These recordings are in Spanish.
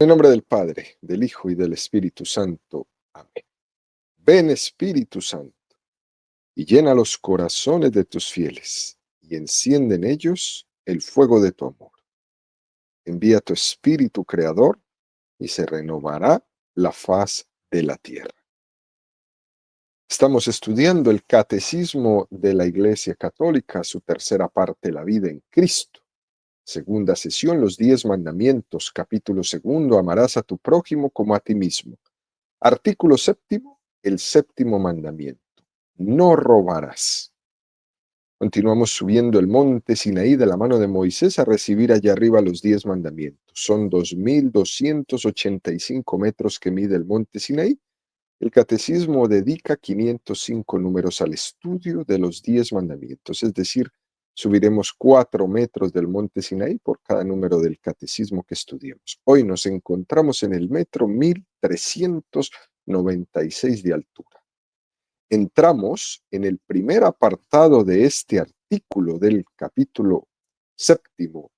En nombre del Padre, del Hijo y del Espíritu Santo. Amén. Ven, Espíritu Santo, y llena los corazones de tus fieles, y enciende en ellos el fuego de tu amor. Envía tu Espíritu Creador, y se renovará la faz de la tierra. Estamos estudiando el Catecismo de la Iglesia Católica, su tercera parte, la vida en Cristo. Segunda sesión, los 10 mandamientos, capítulo segundo, amarás a tu prójimo como a ti mismo. Artículo séptimo, el séptimo mandamiento, no robarás. Continuamos subiendo el monte Sinaí de la mano de Moisés a recibir allá arriba los 10 mandamientos. Son 2.285 metros que mide el monte Sinaí. El catecismo dedica 505 números al estudio de los 10 mandamientos, es decir, subiremos 4 metros del monte Sinaí por cada número del catecismo que estudiemos. Hoy nos encontramos en el metro 1396 de altura. Entramos en el primer apartado de este artículo del capítulo séptimo,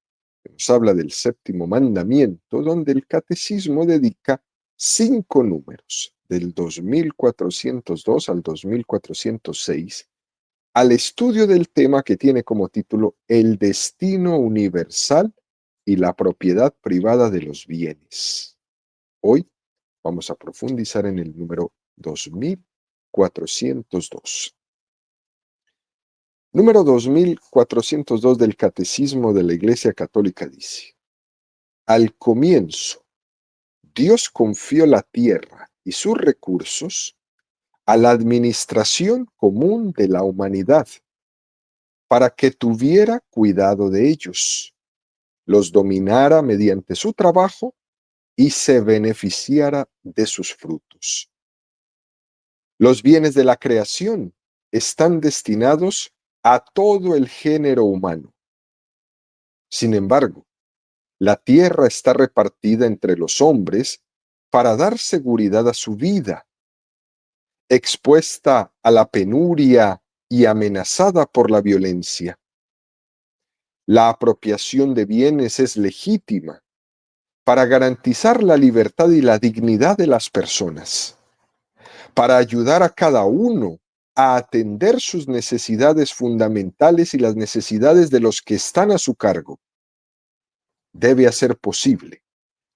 que nos habla del séptimo mandamiento, donde el catecismo dedica 5 números, del 2402 al 2406, al estudio del tema que tiene como título El destino universal y la propiedad privada de los bienes. Hoy vamos a profundizar en el número 2402. Número 2402 del Catecismo de la Iglesia Católica dice: al comienzo, Dios confió la tierra y sus recursos a la administración común de la humanidad, para que tuviera cuidado de ellos, los dominara mediante su trabajo y se beneficiara de sus frutos. Los bienes de la creación están destinados a todo el género humano. Sin embargo, la tierra está repartida entre los hombres para dar seguridad a su vida, expuesta a la penuria y amenazada por la violencia. La apropiación de bienes es legítima para garantizar la libertad y la dignidad de las personas, para ayudar a cada uno a atender sus necesidades fundamentales y las necesidades de los que están a su cargo. Debe hacer posible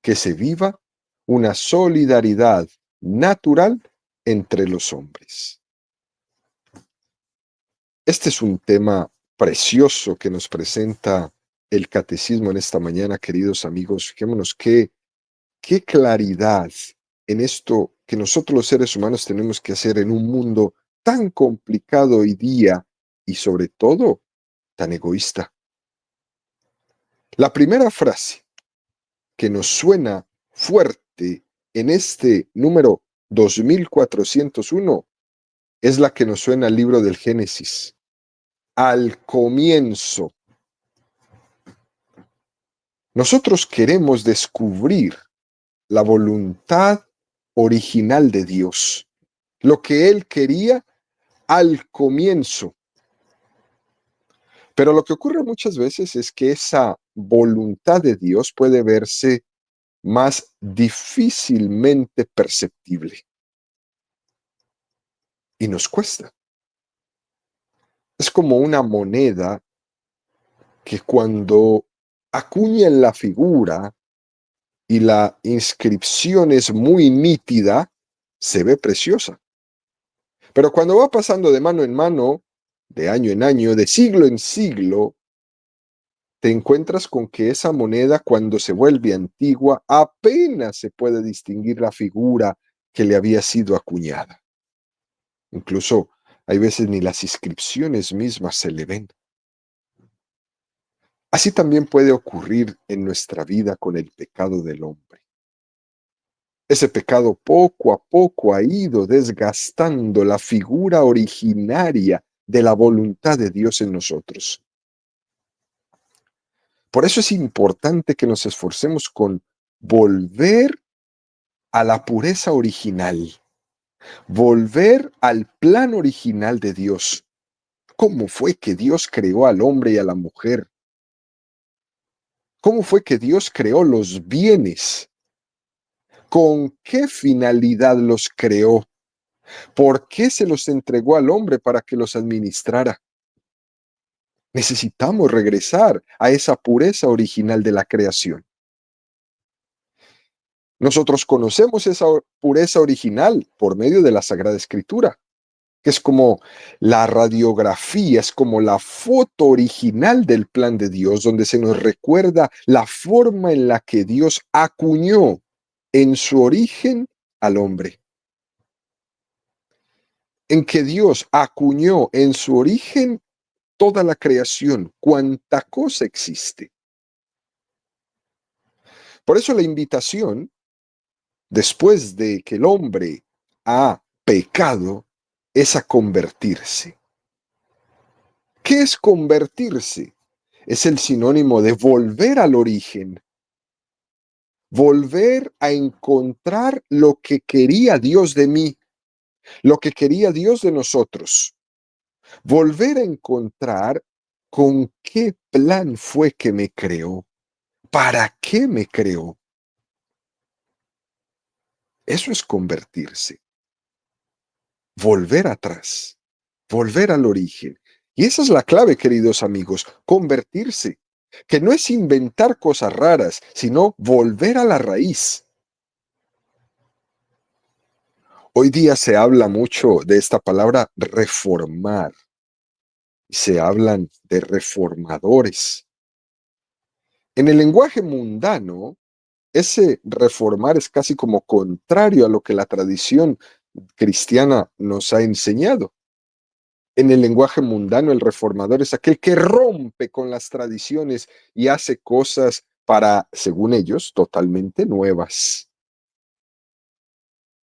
que se viva una solidaridad natural entre los hombres. Este es un tema precioso que nos presenta el catecismo en esta mañana, queridos amigos. Fijémonos qué claridad en esto que nosotros los seres humanos tenemos que hacer en un mundo tan complicado hoy día y sobre todo tan egoísta. La primera frase que nos suena fuerte en este número 2401 es la que nos suena al libro del Génesis. Al comienzo. Nosotros queremos descubrir la voluntad original de Dios, lo que Él quería al comienzo. Pero lo que ocurre muchas veces es que esa voluntad de Dios puede verse más difícilmente perceptible. Y nos cuesta. Es como una moneda que cuando acuña en la figura y la inscripción es muy nítida, se ve preciosa. Pero cuando va pasando de mano en mano, de año en año, de siglo en siglo, te encuentras con que esa moneda, cuando se vuelve antigua, apenas se puede distinguir la figura que le había sido acuñada. Incluso hay veces ni las inscripciones mismas se le ven. Así también puede ocurrir en nuestra vida con el pecado del hombre. Ese pecado poco a poco ha ido desgastando la figura originaria de la voluntad de Dios en nosotros. Por eso es importante que nos esforcemos con volver a la pureza original, volver al plan original de Dios. ¿Cómo fue que Dios creó al hombre y a la mujer? ¿Cómo fue que Dios creó los bienes ¿Con qué finalidad los creó? ¿Por qué se los entregó al hombre para que los administrara? Necesitamos regresar a esa pureza original de la creación. Nosotros conocemos esa pureza original por medio de la Sagrada Escritura, que es como la radiografía, es como la foto original del plan de Dios, donde se nos recuerda la forma en la que Dios acuñó en su origen al hombre, en que Dios acuñó en su origen toda la creación, cuanta cosa existe. Por eso la invitación, después de que el hombre ha pecado, es a convertirse. ¿Qué es convertirse? Es el sinónimo de volver al origen, volver a encontrar lo que quería Dios de mí, lo que quería Dios de nosotros, volver a encontrar con qué plan fue que me creó, para qué me creó. Eso es convertirse, volver atrás, volver al origen. Y esa es la clave, queridos amigos, convertirse, que no es inventar cosas raras, sino volver a la raíz. Hoy día se habla mucho de esta palabra reformar, se hablan de reformadores. En el lenguaje mundano, ese reformar es casi como contrario a lo que la tradición cristiana nos ha enseñado. En el lenguaje mundano, el reformador es aquel que rompe con las tradiciones y hace cosas para, según ellos, totalmente nuevas.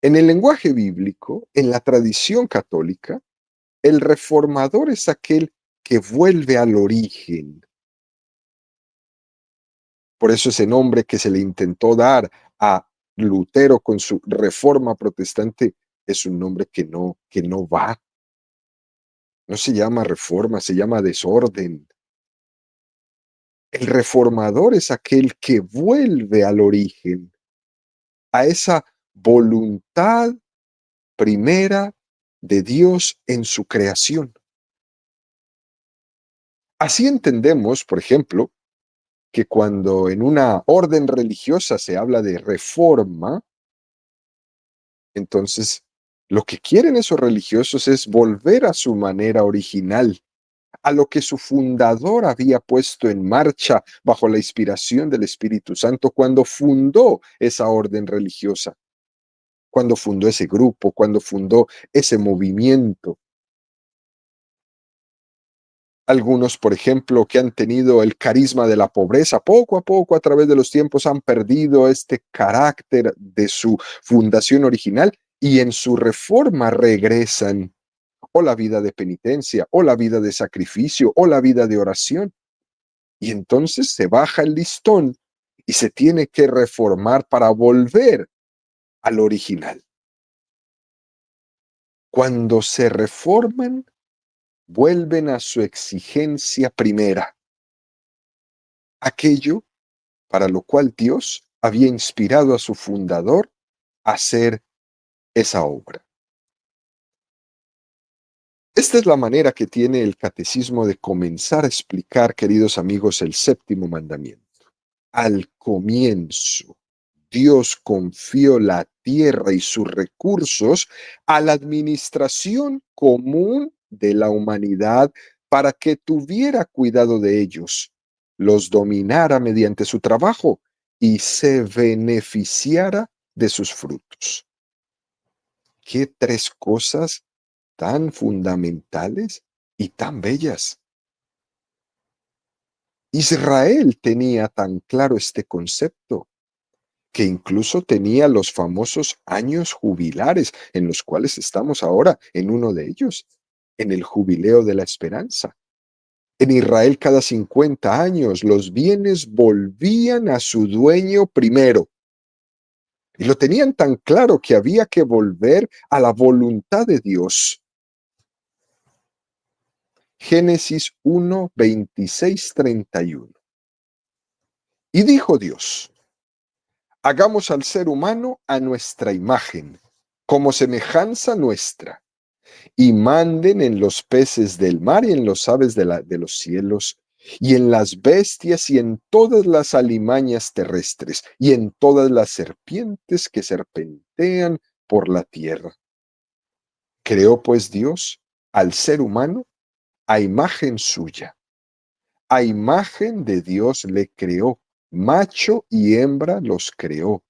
En el lenguaje bíblico, en la tradición católica, el reformador es aquel que vuelve al origen. Por eso ese nombre que se le intentó dar a Lutero con su reforma protestante es un nombre que no va. No se llama reforma, se llama desorden. El reformador es aquel que vuelve al origen, a esa voluntad primera de Dios en su creación. Así entendemos, por ejemplo, que cuando en una orden religiosa se habla de reforma, entonces lo que quieren esos religiosos es volver a su manera original, a lo que su fundador había puesto en marcha bajo la inspiración del Espíritu Santo cuando fundó esa orden religiosa, cuando fundó ese grupo, cuando fundó ese movimiento. Algunos, por ejemplo, que han tenido el carisma de la pobreza, poco a poco a través de los tiempos han perdido este carácter de su fundación original y en su reforma regresan o la vida de penitencia, o la vida de sacrificio, o la vida de oración. Y entonces se baja el listón y se tiene que reformar para volver al original. Cuando se reforman, vuelven a su exigencia primera, aquello para lo cual Dios había inspirado a su fundador a hacer esa obra. Esta es la manera que tiene el catecismo de comenzar a explicar, queridos amigos, el séptimo mandamiento. Al comienzo, Dios confió la tierra y sus recursos a la administración común de la humanidad para que tuviera cuidado de ellos, los dominara mediante su trabajo y se beneficiara de sus frutos. ¿Qué tres cosas tan fundamentales y tan bellas? Israel tenía tan claro este concepto que incluso tenía los famosos años jubilares, en los cuales estamos ahora en uno de ellos, en el jubileo de la esperanza. En Israel cada 50 años los bienes volvían a su dueño primero. Y lo tenían tan claro que había que volver a la voluntad de Dios. Génesis 1, 26, 31. Y dijo Dios: hagamos al ser humano a nuestra imagen, como semejanza nuestra, y manden en los peces del mar y en los aves de los cielos, y en las bestias y en todas las alimañas terrestres, y en todas las serpientes que serpentean por la tierra. Creó pues Dios al ser humano a imagen suya. A imagen de Dios le creó, macho y hembra los creó.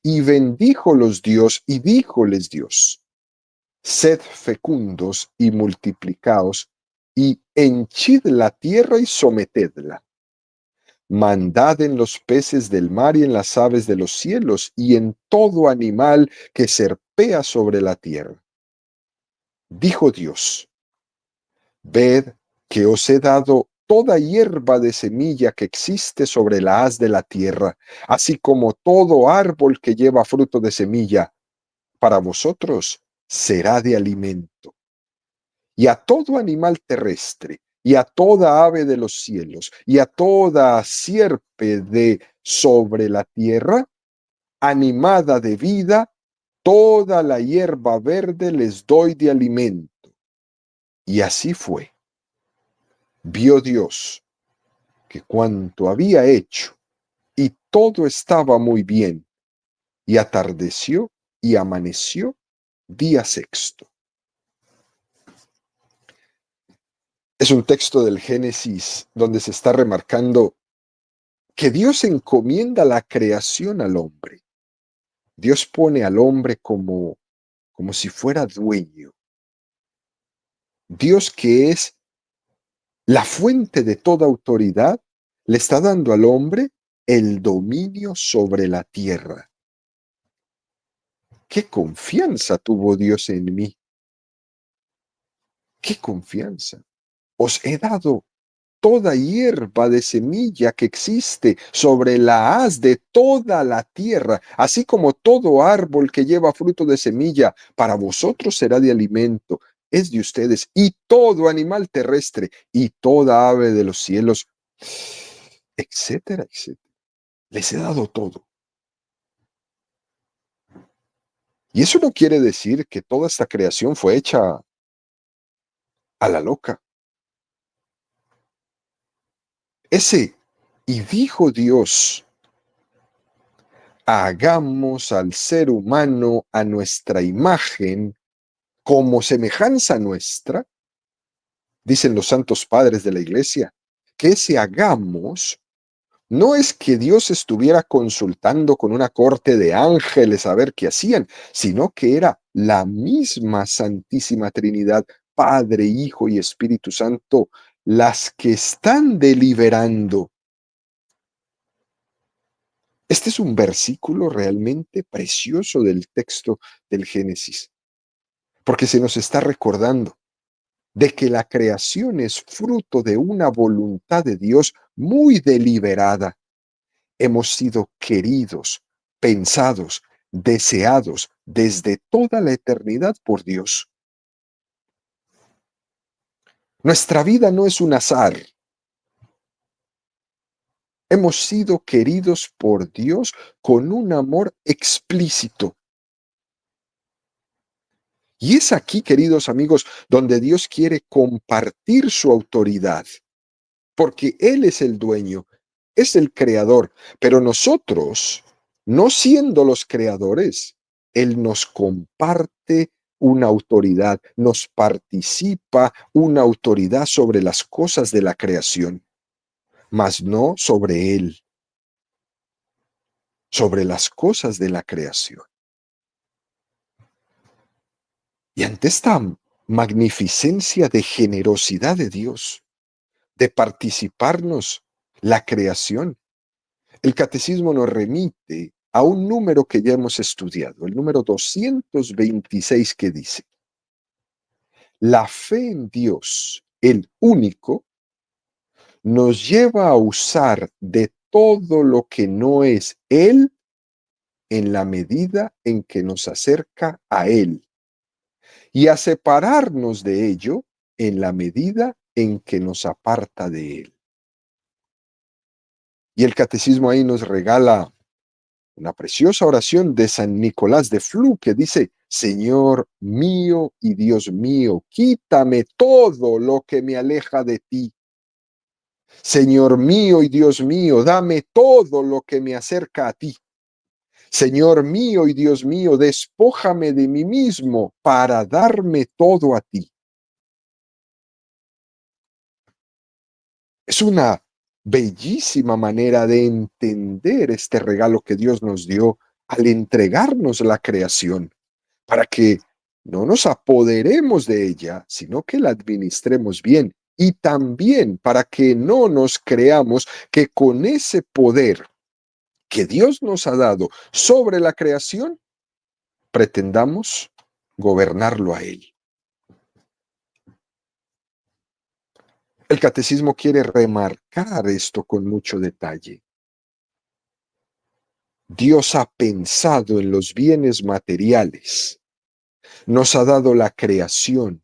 Y bendíjolos Dios y díjoles Dios: sed fecundos y multiplicaos, y henchid la tierra y sometedla. Mandad en los peces del mar y en las aves de los cielos, y en todo animal que serpea sobre la tierra. Dijo Dios: ved que os he dado toda hierba de semilla que existe sobre la haz de la tierra, así como todo árbol que lleva fruto de semilla, para vosotros será de alimento. Y a todo animal terrestre, y a toda ave de los cielos, y a toda sierpe de sobre la tierra, animada de vida, toda la hierba verde les doy de alimento. Y así fue. Vio Dios que cuanto había hecho, y todo estaba muy bien, y atardeció y amaneció día sexto. Es un texto del Génesis donde se está remarcando que Dios encomienda la creación al hombre. Dios pone al hombre como si fuera dueño. Dios, que es la fuente de toda autoridad, le está dando al hombre el dominio sobre la tierra. ¿Qué confianza tuvo Dios en mí? ¿Qué confianza? Os he dado toda hierba de semilla que existe sobre la haz de toda la tierra, así como todo árbol que lleva fruto de semilla, para vosotros será de alimento, es de ustedes, y todo animal terrestre, y toda ave de los cielos, etcétera, etcétera. Les he dado todo. Y eso no quiere decir que toda esta creación fue hecha a la loca. Y dijo Dios: hagamos al ser humano a nuestra imagen, como semejanza nuestra, dicen los santos padres de la iglesia, que ese hagamos no es que Dios estuviera consultando con una corte de ángeles a ver qué hacían, sino que era la misma Santísima Trinidad, Padre, Hijo y Espíritu Santo, las que están deliberando. Este es un versículo realmente precioso del texto del Génesis, porque se nos está recordando de que la creación es fruto de una voluntad de Dios muy deliberada. Hemos sido queridos, pensados, deseados desde toda la eternidad por Dios. Nuestra vida no es un azar. Hemos sido queridos por Dios con un amor explícito. Y es aquí, queridos amigos, donde Dios quiere compartir su autoridad, porque Él es el dueño, es el creador, pero nosotros, no siendo los creadores, Él nos comparte una autoridad, nos participa una autoridad sobre las cosas de la creación, mas no sobre Él, sobre las cosas de la creación. Y ante esta magnificencia de generosidad de Dios, de participarnos la creación, el catecismo nos remite a un número que ya hemos estudiado, el número 226, que dice: la fe en Dios, el único, nos lleva a usar de todo lo que no es Él en la medida en que nos acerca a Él, y a separarnos de ello en la medida en que nos aparta de Él. Y el catecismo ahí nos regala una preciosa oración de San Nicolás de Flu que dice: Señor mío y Dios mío, quítame todo lo que me aleja de ti. Señor mío y Dios mío, dame todo lo que me acerca a ti. Señor mío y Dios mío, despójame de mí mismo para darme todo a ti. Es una bellísima manera de entender este regalo que Dios nos dio al entregarnos la creación, para que no nos apoderemos de ella, sino que la administremos bien. Y también para que no nos creamos que con ese poder que Dios nos ha dado sobre la creación, pretendamos gobernarlo a Él. El catecismo quiere remarcar esto con mucho detalle. Dios ha pensado en los bienes materiales, nos ha dado la creación,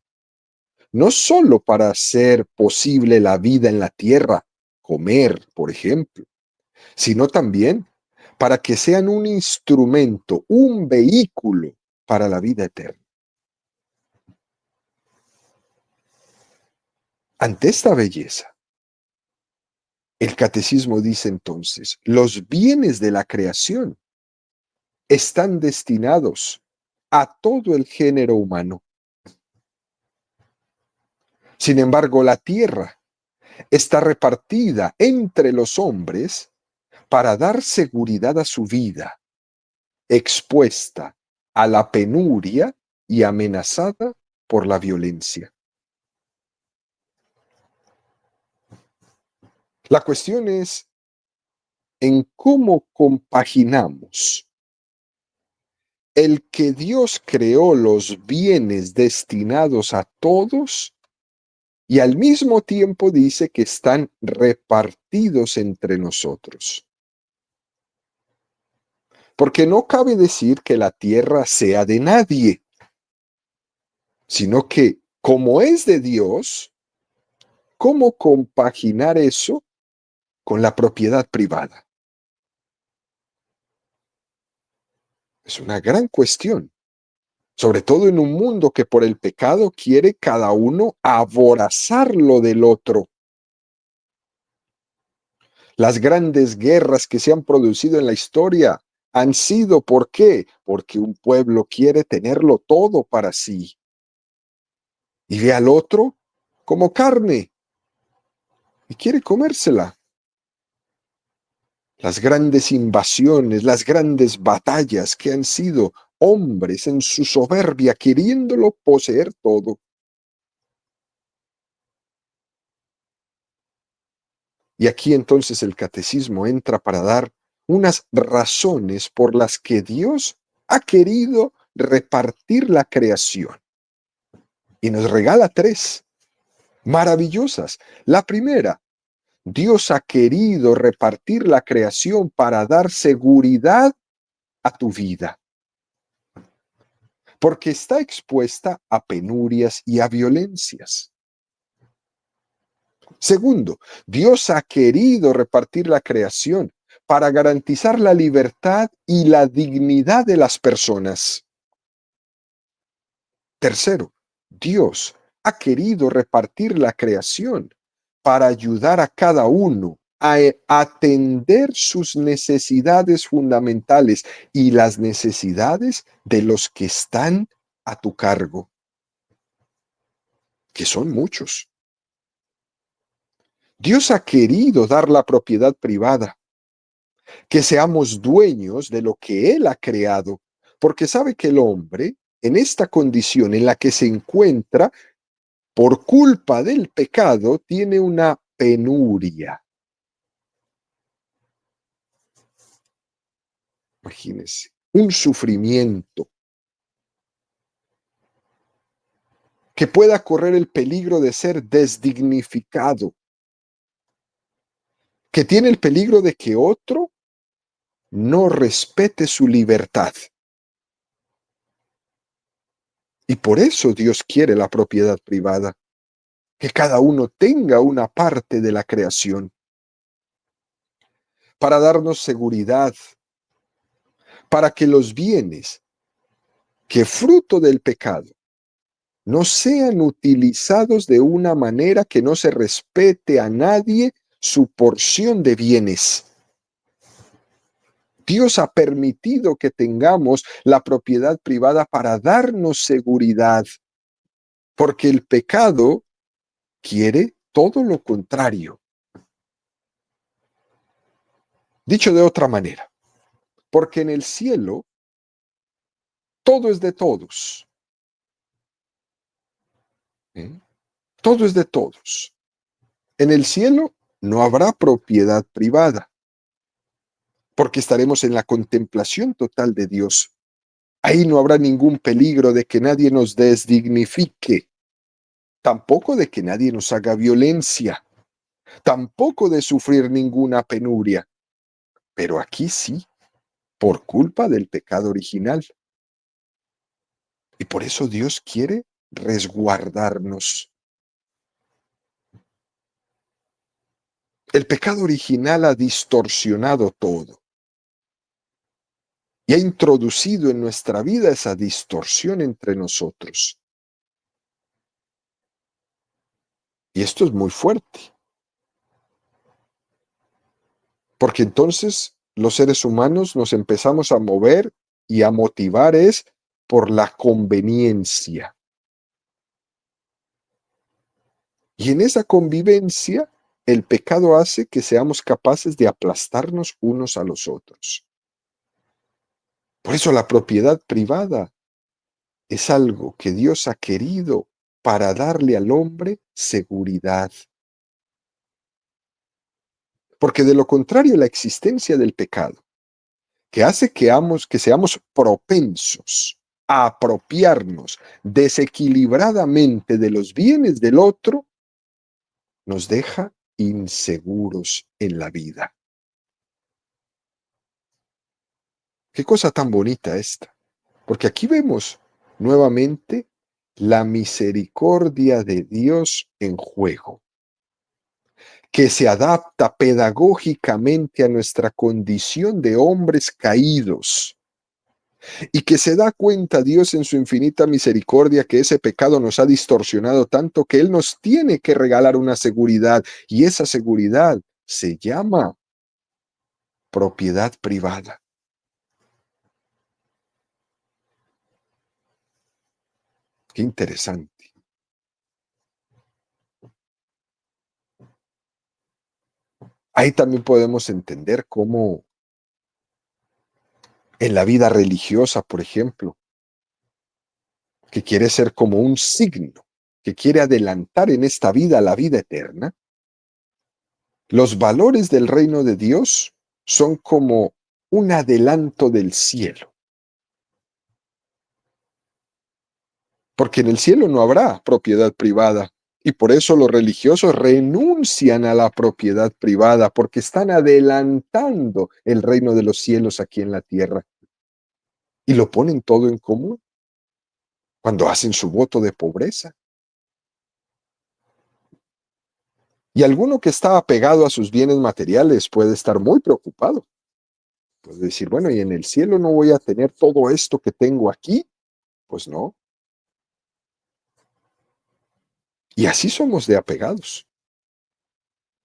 no solo para hacer posible la vida en la tierra, comer, por ejemplo, sino también para que sean un instrumento, un vehículo para la vida eterna. Ante esta belleza, el catecismo dice entonces, los bienes de la creación están destinados a todo el género humano. Sin embargo, la tierra está repartida entre los hombres para dar seguridad a su vida, expuesta a la penuria y amenazada por la violencia. La cuestión es en cómo compaginamos el que Dios creó los bienes destinados a todos y al mismo tiempo dice que están repartidos entre nosotros. Porque no cabe decir que la tierra sea de nadie, sino que como es de Dios, ¿cómo compaginar eso con la propiedad privada? Es una gran cuestión, sobre todo en un mundo que por el pecado quiere cada uno aborazar lo del otro. Las grandes guerras que se han producido en la historia han sido, ¿por qué? Porque un pueblo quiere tenerlo todo para sí y ve al otro como carne y quiere comérsela. Las grandes invasiones, las grandes batallas que han sido hombres en su soberbia queriéndolo poseer todo. Y aquí entonces el catecismo entra para dar unas razones por las que Dios ha querido repartir la creación. Y nos regala tres maravillosas. La primera, Dios ha querido repartir la creación para dar seguridad a tu vida, porque está expuesta a penurias y a violencias. Segundo, Dios ha querido repartir la creación para garantizar la libertad y la dignidad de las personas. Tercero, Dios ha querido repartir la creación para ayudar a cada uno a atender sus necesidades fundamentales y las necesidades de los que están a tu cargo, que son muchos. Dios ha querido dar la propiedad privada, que seamos dueños de lo que Él ha creado, porque sabe que el hombre, en esta condición en la que se encuentra, por culpa del pecado, tiene una penuria. Imagínense, un sufrimiento que pueda correr el peligro de ser desdignificado, que tiene el peligro de que otro no respete su libertad. Y por eso Dios quiere la propiedad privada, que cada uno tenga una parte de la creación, para darnos seguridad, para que los bienes que fruto del pecado no sean utilizados de una manera que no se respete a nadie su porción de bienes. Dios ha permitido que tengamos la propiedad privada para darnos seguridad, porque el pecado quiere todo lo contrario. Dicho de otra manera, porque en el cielo todo es de todos. ¿Eh? Todo es de todos. En el cielo no habrá propiedad privada, porque estaremos en la contemplación total de Dios. Ahí no habrá ningún peligro de que nadie nos desdignifique, tampoco de que nadie nos haga violencia, tampoco de sufrir ninguna penuria. Pero aquí sí, por culpa del pecado original. Y por eso Dios quiere resguardarnos. El pecado original ha distorsionado todo y ha introducido en nuestra vida esa distorsión entre nosotros. Y esto es muy fuerte, porque entonces los seres humanos nos empezamos a mover y a motivar es por la conveniencia. Y en esa convivencia, el pecado hace que seamos capaces de aplastarnos unos a los otros. Por eso la propiedad privada es algo que Dios ha querido para darle al hombre seguridad. Porque de lo contrario, la existencia del pecado, que hace que seamos propensos a apropiarnos desequilibradamente de los bienes del otro, nos deja inseguros en la vida. Qué cosa tan bonita esta, porque aquí vemos nuevamente la misericordia de Dios en juego, que se adapta pedagógicamente a nuestra condición de hombres caídos y que se da cuenta Dios en su infinita misericordia que ese pecado nos ha distorsionado tanto que Él nos tiene que regalar una seguridad y esa seguridad se llama propiedad privada. Qué interesante. Ahí también podemos entender cómo en la vida religiosa, por ejemplo, que quiere ser como un signo, que quiere adelantar en esta vida la vida eterna, los valores del reino de Dios son como un adelanto del cielo, porque en el cielo no habrá propiedad privada. Y por eso los religiosos renuncian a la propiedad privada, porque están adelantando el reino de los cielos aquí en la tierra. Y lo ponen todo en común cuando hacen su voto de pobreza. Y alguno que está apegado a sus bienes materiales puede estar muy preocupado. Puede decir, bueno, ¿y en el cielo no voy a tener todo esto que tengo aquí? Pues no. Y así somos de apegados.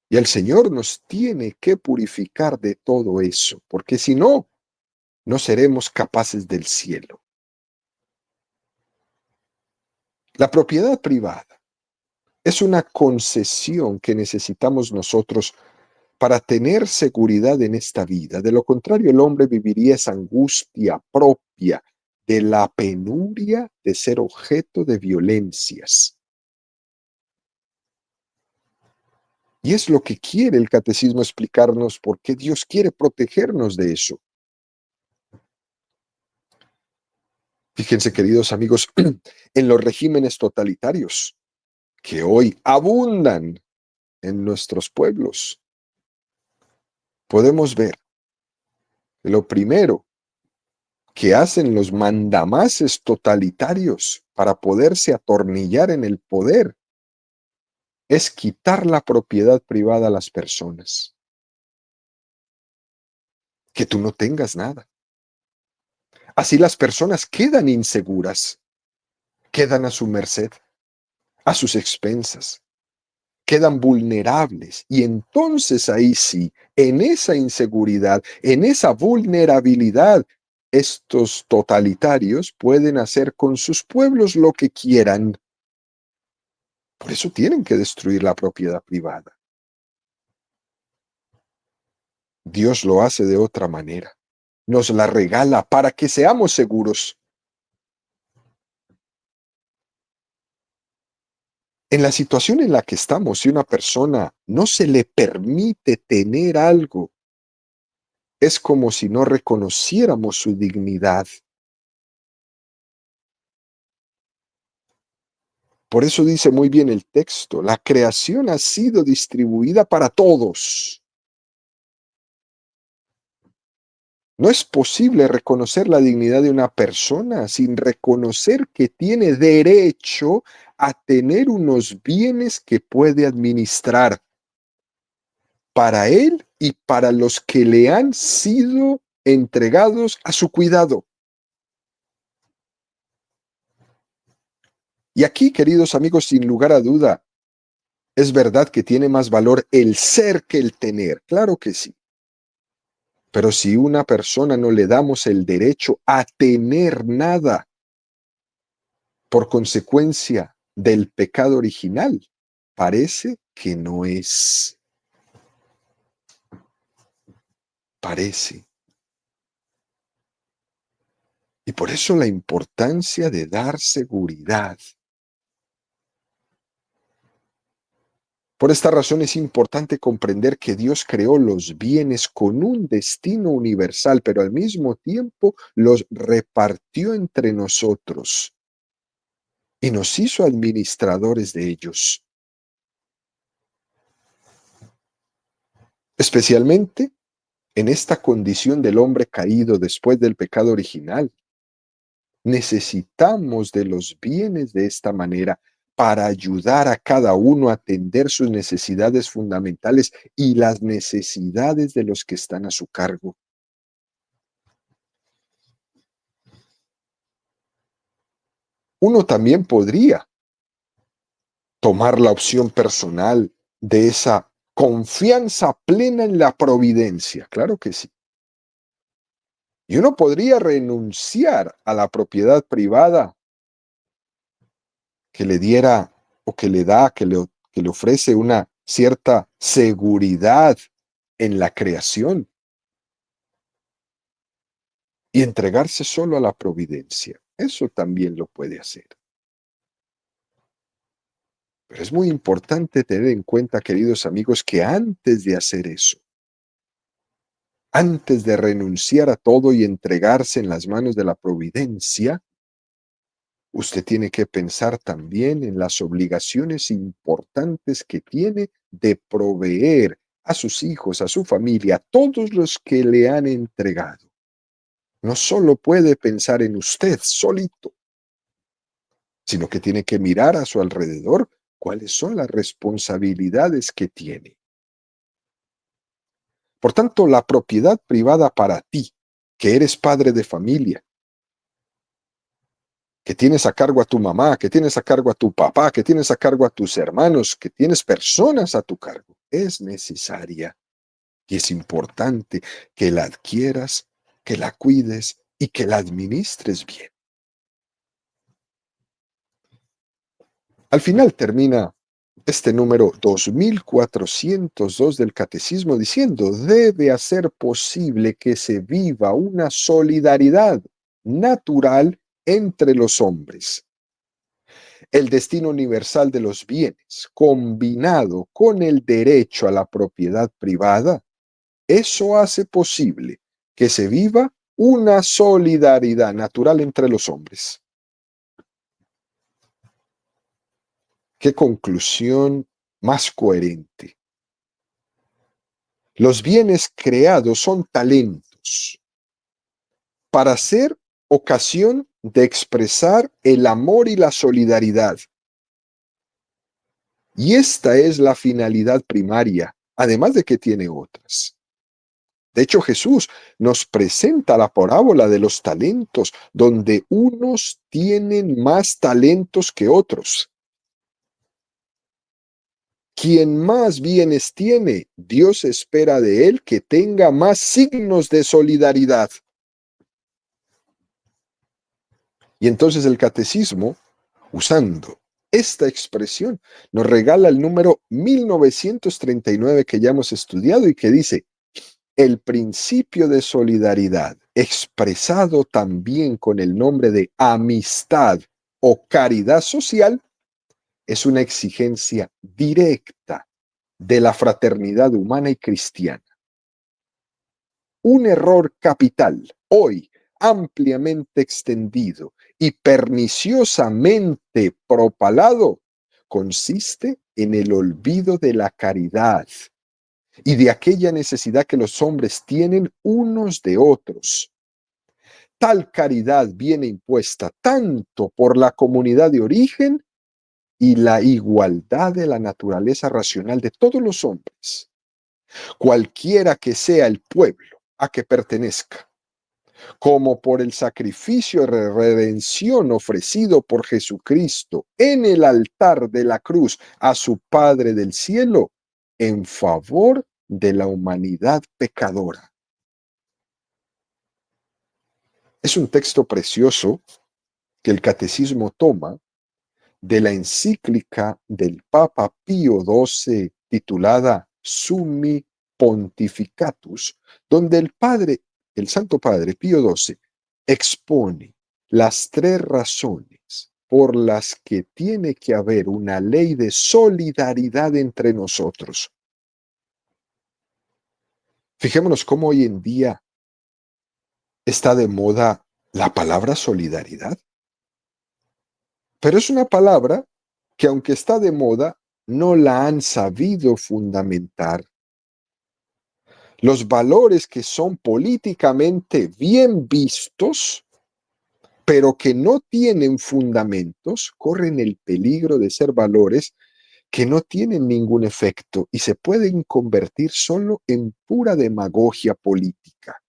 Y el Señor nos tiene que purificar de todo eso, porque si no, no seremos capaces del cielo. La propiedad privada es una concesión que necesitamos nosotros para tener seguridad en esta vida. De lo contrario, el hombre viviría esa angustia propia de la penuria de ser objeto de violencias. Y es lo que quiere el catecismo explicarnos, por qué Dios quiere protegernos de eso. Fíjense, queridos amigos, en los regímenes totalitarios que hoy abundan en nuestros pueblos, podemos ver que lo primero que hacen los mandamases totalitarios para poderse atornillar en el poder es quitar la propiedad privada a las personas. Que tú no tengas nada. Así las personas quedan inseguras, quedan a su merced, a sus expensas, quedan vulnerables. Y entonces ahí sí, en esa inseguridad, en esa vulnerabilidad, estos totalitarios pueden hacer con sus pueblos lo que quieran. Por eso tienen que destruir la propiedad privada. Dios lo hace de otra manera. Nos la regala para que seamos seguros. En la situación en la que estamos, si una persona no se le permite tener algo, es como si no reconociéramos su dignidad. Por eso dice muy bien el texto, la creación ha sido distribuida para todos. No es posible reconocer la dignidad de una persona sin reconocer que tiene derecho a tener unos bienes que puede administrar para él y para los que le han sido entregados a su cuidado. Y aquí, queridos amigos, sin lugar a duda, es verdad que tiene más valor el ser que el tener, claro que sí. Pero si una persona no le damos el derecho a tener nada por consecuencia del pecado original, parece que no es. Parece. Y por eso la importancia de dar seguridad. Por esta razón es importante comprender que Dios creó los bienes con un destino universal, pero al mismo tiempo los repartió entre nosotros y nos hizo administradores de ellos. Especialmente en esta condición del hombre caído después del pecado original, necesitamos de los bienes de esta manera para ayudar a cada uno a atender sus necesidades fundamentales y las necesidades de los que están a su cargo. Uno también podría tomar la opción personal de esa confianza plena en la providencia, claro que sí. Y uno podría renunciar a la propiedad privada que le diera o que le da, que le ofrece una cierta seguridad en la creación y entregarse solo a la providencia. Eso también lo puede hacer. Pero es muy importante tener en cuenta, queridos amigos, que antes de hacer eso, antes de renunciar a todo y entregarse en las manos de la providencia, usted tiene que pensar también en las obligaciones importantes que tiene de proveer a sus hijos, a su familia, a todos los que le han entregado. No solo puede pensar en usted solito, sino que tiene que mirar a su alrededor cuáles son las responsabilidades que tiene. Por tanto, la propiedad privada para ti, que eres padre de familia, que tienes a cargo a tu mamá, que tienes a cargo a tu papá, que tienes a cargo a tus hermanos, que tienes personas a tu cargo, es necesaria y es importante que la adquieras, que la cuides y que la administres bien. Al final termina este número 2402 del Catecismo diciendo, debe hacer posible que se viva una solidaridad natural entre los hombres. El destino universal de los bienes, combinado con el derecho a la propiedad privada, eso hace posible que se viva una solidaridad natural entre los hombres. Qué conclusión más coherente. Los bienes creados son talentos para ser ocasión de expresar el amor y la solidaridad. Y esta es la finalidad primaria, además de que tiene otras. De hecho, Jesús nos presenta la parábola de los talentos, donde unos tienen más talentos que otros. Quien más bienes tiene, Dios espera de él que tenga más signos de solidaridad. Y entonces el catecismo, usando esta expresión, nos regala el número 1939 que ya hemos estudiado y que dice: el principio de solidaridad, expresado también con el nombre de amistad o caridad social, es una exigencia directa de la fraternidad humana y cristiana. Un error capital, hoy ampliamente extendido y perniciosamente propalado, consiste en el olvido de la caridad y de aquella necesidad que los hombres tienen unos de otros. Tal caridad viene impuesta tanto por la comunidad de origen y la igualdad de la naturaleza racional de todos los hombres, cualquiera que sea el pueblo a que pertenezca, como por el sacrificio de redención ofrecido por Jesucristo en el altar de la cruz a su Padre del cielo en favor de la humanidad pecadora. Es un texto precioso que el catecismo toma de la encíclica del Papa Pío XII titulada Summi Pontificatus, donde el Santo Padre Pío XII expone las tres razones por las que tiene que haber una ley de solidaridad entre nosotros. Fijémonos cómo hoy en día está de moda la palabra solidaridad. Pero es una palabra que, aunque está de moda, no la han sabido fundamentar. Los valores que son políticamente bien vistos, pero que no tienen fundamentos, corren el peligro de ser valores que no tienen ningún efecto y se pueden convertir solo en pura demagogia política.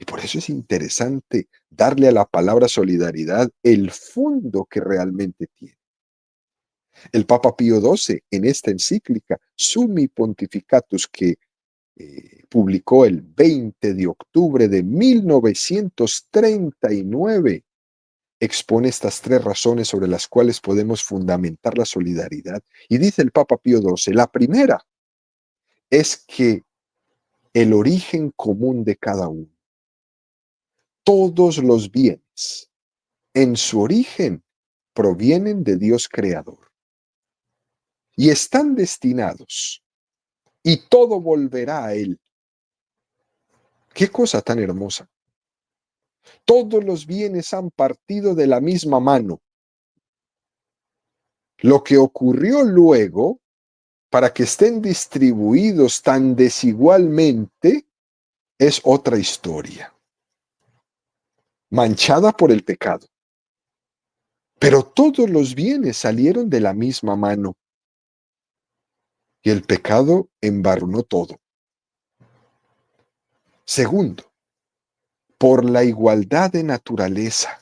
Y por eso es interesante darle a la palabra solidaridad el fondo que realmente tiene. El Papa Pío XII, en esta encíclica Summi Pontificatus, que publicó el 20 de octubre de 1939, expone estas tres razones sobre las cuales podemos fundamentar la solidaridad. Y dice el Papa Pío XII, la primera es que el origen común de cada uno, todos los bienes, en su origen, provienen de Dios creador y están destinados, y todo volverá a Él. ¡Qué cosa tan hermosa! Todos los bienes han partido de la misma mano. Lo que ocurrió luego, para que estén distribuidos tan desigualmente, es otra historia, manchada por el pecado. Pero todos los bienes salieron de la misma mano y el pecado embarrunó todo. Segundo, por la igualdad de naturaleza.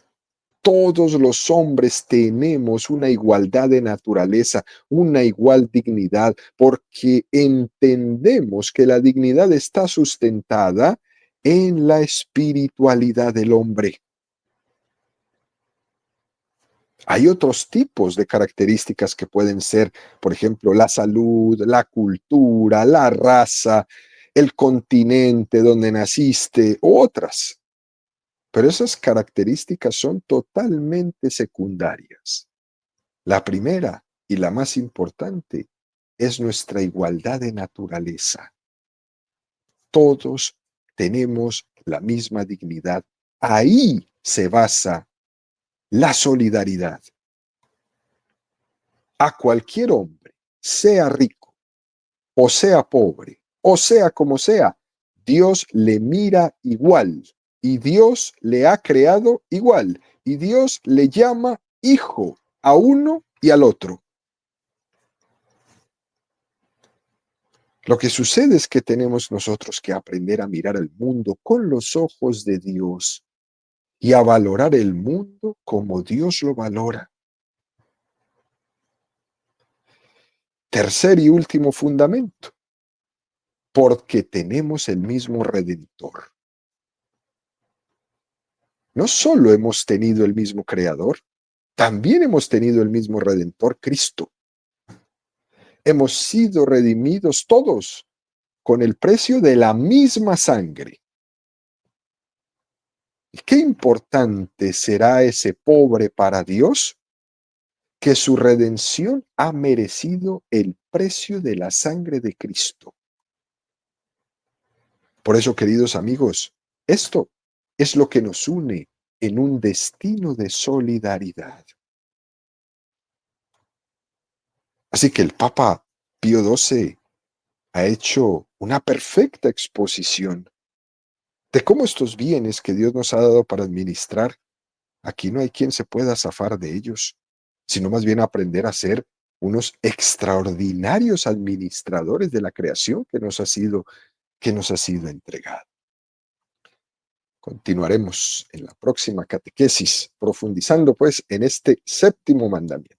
Todos los hombres tenemos una igualdad de naturaleza, una igual dignidad, porque entendemos que la dignidad está sustentada en la espiritualidad del hombre. Hay otros tipos de características que pueden ser, por ejemplo, la salud, la cultura, la raza, el continente donde naciste, u otras. Pero esas características son totalmente secundarias. La primera y la más importante es nuestra igualdad de naturaleza. Todos tenemos la misma dignidad. Ahí se basa la solidaridad. A cualquier hombre, sea rico o sea pobre, o sea como sea, Dios le mira igual y Dios le ha creado igual y Dios le llama hijo a uno y al otro. Lo que sucede es que tenemos nosotros que aprender a mirar al mundo con los ojos de Dios y a valorar el mundo como Dios lo valora. Tercer y último fundamento, porque tenemos el mismo Redentor. No solo hemos tenido el mismo Creador, también hemos tenido el mismo Redentor, Cristo. Hemos sido redimidos todos con el precio de la misma sangre. ¿Y qué importante será ese pobre para Dios? Que su redención ha merecido el precio de la sangre de Cristo. Por eso, queridos amigos, esto es lo que nos une en un destino de solidaridad. Así que el Papa Pío XII ha hecho una perfecta exposición de cómo estos bienes que Dios nos ha dado para administrar, aquí no hay quien se pueda zafar de ellos, sino más bien aprender a ser unos extraordinarios administradores de la creación que nos ha sido entregada. Continuaremos en la próxima catequesis, profundizando pues en este séptimo mandamiento.